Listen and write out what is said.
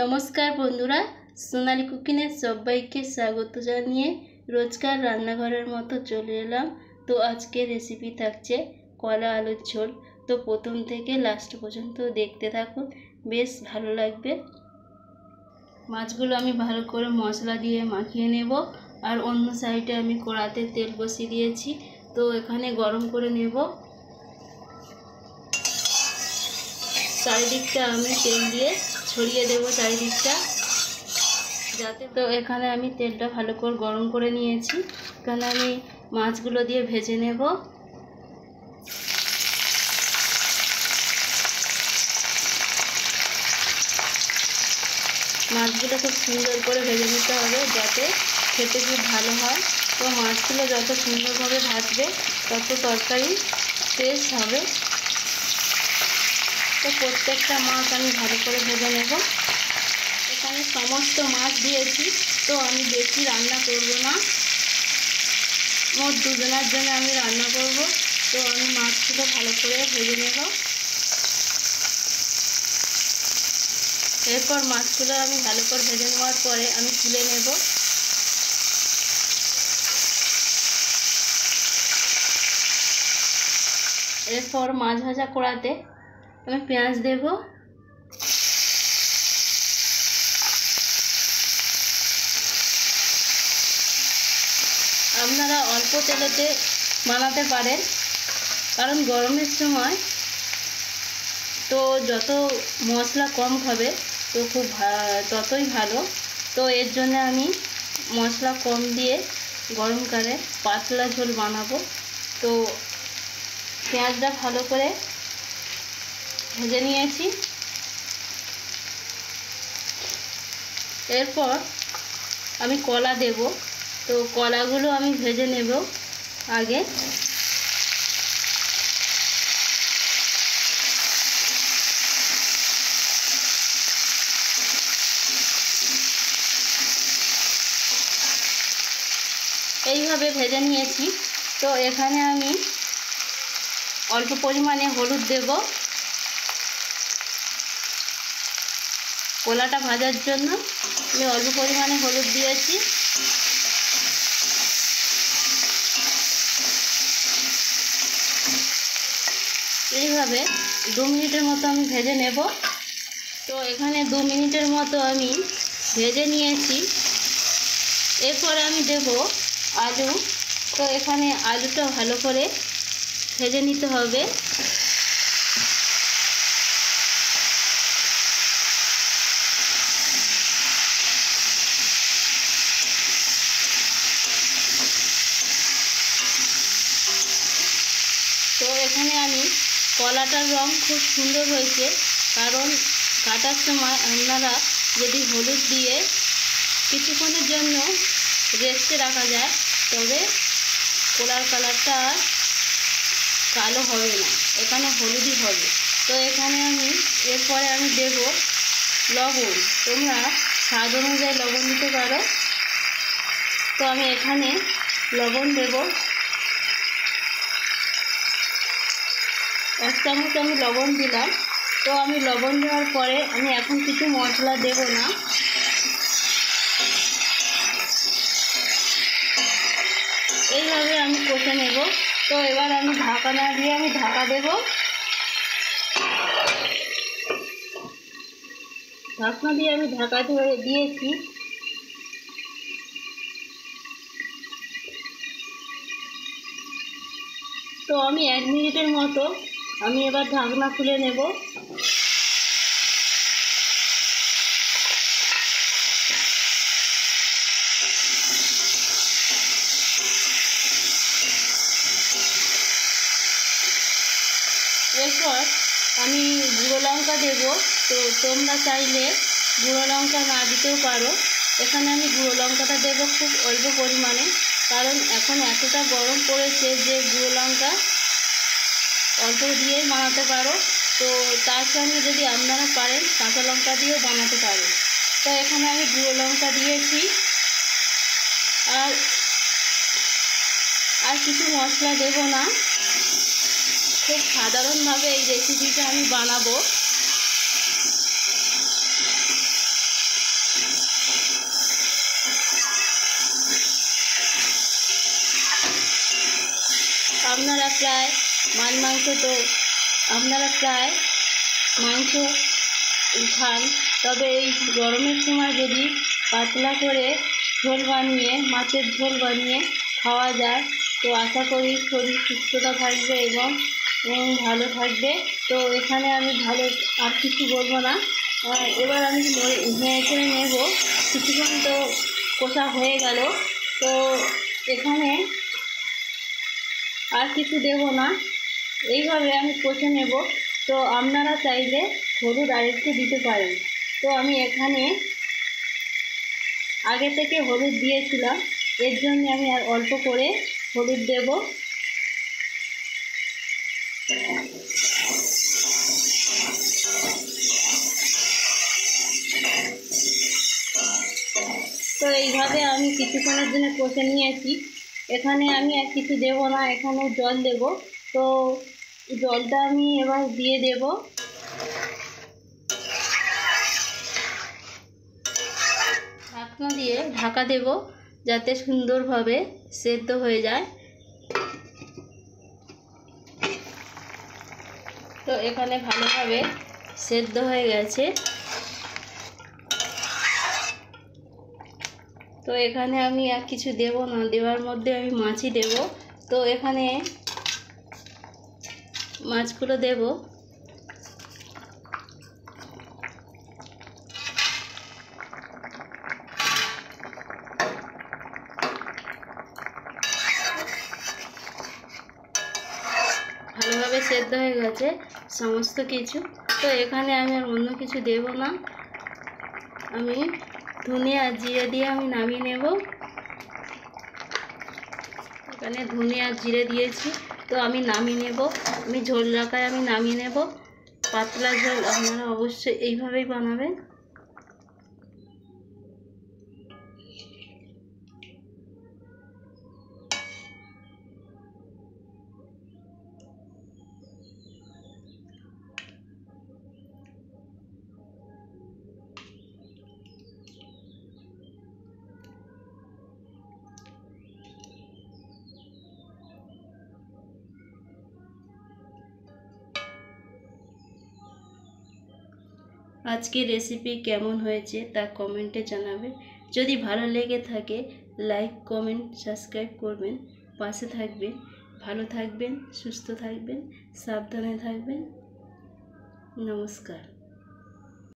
নমস্কার বন্ধুরা, সোনালি কুকিংয়ে সবাইকে স্বাগত জানিয়ে রোজকার রান্নাঘরের মতো চলে এলাম। তো আজকে রেসিপি থাকছে কলা আলুর ঝোল। তো প্রথম থেকে লাস্ট পর্যন্ত দেখতে থাকুন, বেশ ভালো লাগবে। মাছগুলো আমি ভালো করে মশলা দিয়ে মাখিয়ে নেব। আর অন্য সাইডে আমি কড়াতে তেল বসিয়ে দিয়েছি, তো এখানে গরম করে নেব। চারিদিকটা আমি তেল দিয়ে ছড়িয়ে দেব চারিদিকটা যাতে। তো এখানে আমি তেলটা ভালো করে গরম করে নিয়েছি। এখানে আমি মাছগুলো দিয়ে ভেজে নেব। মাছগুলো খুব সুন্দর করে ভেজে নিতে হবে যাতে খেতে খুব ভালো হয়। তো মাছগুলো যত সুন্দরভাবে ভাজবে তত তরকারি টেস্ট হবে। তো প্রত্যেকটা মাছ আমি ভালো করে ভেজে নেব। এখানে সমস্ত মাছ দিয়েছি, তো আমি বেশি রান্না করব না, মোট দুজনের জন্য আমি রান্না করব। তো আমি মাছগুলো ভালো করে ভেজে নেব। এরপর মাছগুলো আমি ভালো করে ভেজে নেওয়ার পরে আমি তুলে নেব। এরপর মাছ ভাজা কড়াতে আমি পেঁয়াজ দেব। আপনারা অল্প তেলেতে বানাতে পারেন, কারণ গরমের সময় তো যত মশলা কম খাবে তো খুব ততই ভালো। তো এর জন্য আমি মশলা কম দিয়ে গরমকালে পাতলা ঝোল বানাবো। তো পেঁয়াজটা ভালো করে ভেজে নিয়েছি। এরপর আমি কলা দেব। তো কলাগুলো আমি ভেজে নেব আগে। এইভাবে ভেজে নিয়েছি। তো এখানে আমি অল্প পরিমাণে হলুদ দেব। কলাটা ভাজার জন্য আমি অল্প পরিমাণে হলুদ দিয়েছি। এইভাবে 2 মিনিটের মতো আমি ভেজে নেব। তো এখানে 2 মিনিটের মতো আমি ভেজে নিয়েছি। এরপরে আমি দেব আলু। তো এখানে আলুটা ভালো করে ভেজে নিতে হবে। তো এখানে আমি কলাটার রং খুব সুন্দর হয়েছে, কারণ কাটার সময় আপনারা যদি হলুদ দিয়ে কিছুক্ষণের জন্য রেস্টে রাখা যায় তবে কলার কালারটা আর কালো হবে না, এখানে হলুদই হবে। তো এখানে আমি এরপরে আমি দেব লবণ। তোমরা স্বাদ অনুযায়ী লবণ দিতে পারো। তো আমি এখানে লবণ দেব 1 চামচ আমি লবণ দিলাম। তো আমি লবণ দেওয়ার পরে আমি এখন কিছু মশলা দেব না। এইভাবে আমি কষে নেব। তো এবার আমি ঢাকা না দিয়ে আমি ঢাকা দেব। ঢাকনা দিয়ে আমি ঢাকা ধরে দিয়েছি। তো আমি 1 মিনিটের মতো আমি এবার ঢাকনা খুলে নেব। এরপর আমি গুঁড়ো লঙ্কা দেব। তো তোমরা চাইলে গুঁড়ো লঙ্কা না দিতেও পারো। এখানে আমি গুঁড়ো লঙ্কাটা দেব খুব অল্প পরিমাণে, কারণ এখন এতটা গরম পড়েছে যে গুঁড়ো লঙ্কা অল্প দিয়েই বানাতে পারো। তো তার সঙ্গে যদি আপনারা পারেন কাঁচা লঙ্কা দিয়েও বানাতে পারো। তো এখানে আমি গুঁড়ো লঙ্কা দিয়েছি। আর কিছু মশলা দেব না, খুব সাধারণভাবে এই রেসিপিটা আমি বানাবো। আপনারা প্রায় মাংস খান, তবে এই গরমের সময় যদি পাতলা করে ঝোল বানিয়ে, মাছের ঝোল বানিয়ে খাওয়া যায় তো আশা করি শরীর সুস্থতা থাকবে এবং ভালো থাকবে। তো এখানে আমি আর কিছু বলবো না। এবার আমি নেড়ে নেব। কিছুক্ষণ তো কষা হয়ে গেল, তো এখানে আর কিছু দেব না, এইভাবে আমি কষে নেব। তো আপনারা চাইলে হলুদ আরেকটু দিতে পারেন। তো আমি এখানে আগে থেকে হলুদ দিয়েছিলাম, এর জন্য আমি আর অল্প করে হলুদ দেব। তো এইভাবে আমি কিছুক্ষণের জন্য কষে নিয়েছি। এখানে আমি আর কিছু দেব না, এখানে জল দেব। তো জলটা আমি এবার দিয়ে দেব। ঢাকনা দিয়ে ঢাকা দেব যাতে সুন্দরভাবে সেদ্ধ হয়ে যায়। তো এখানে ভালোভাবে সেদ্ধ হয়ে গেছে। তো এখানে আমি আর কিছু দেব না, দেওয়ার মধ্যে আমি মাছই দেব। তো এখানে মাছগুলো দেব। ভালোভাবে সেদ্ধ হয়ে গেছে সমস্ত কিছু। তো এখানে আমি আর অন্য কিছু দেব না, আমি ধনে আর জিরে দিয়ে আমি নামিয়ে নেব। এখানে ধনে আর জিরে দিয়েছি, তো আমি নামিয়ে নেব। আমি ঝোল রাখায় আমি নামিয়ে নেব। পাতলা ঝোল আপনারা অবশ্যই এইভাবেই বানাবেন। আজকের রেসিপি কেমন হয়েছে তা কমেন্টে জানাবেন। যদি ভালো লেগে থাকে লাইক, কমেন্ট, সাবস্ক্রাইব করবেন, পাশে থাকবেন। ভালো থাকবেন, সুস্থ থাকবেন, সাবধানে থাকবেন। নমস্কার।